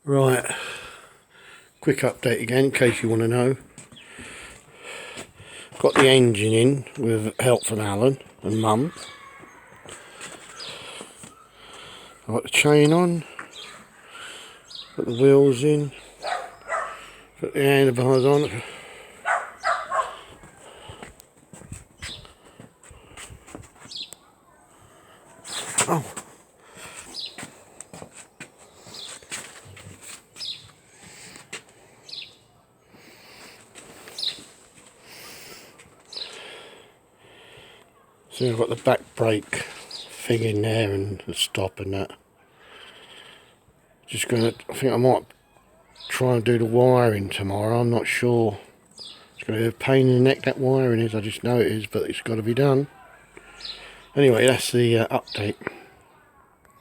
Right, quick update again in case you want to know. Got the engine in with help from Alan and Mum. I've got the chain on, put the wheels in, put the handlebars on. Oh. So I've got the back brake thing in there and the stop and that. Just gonna, I think I might try and do the wiring tomorrow, I'm not sure. It's gonna be a pain in the neck, that wiring is, I just know it is, but it's got to be done. Anyway, that's the update.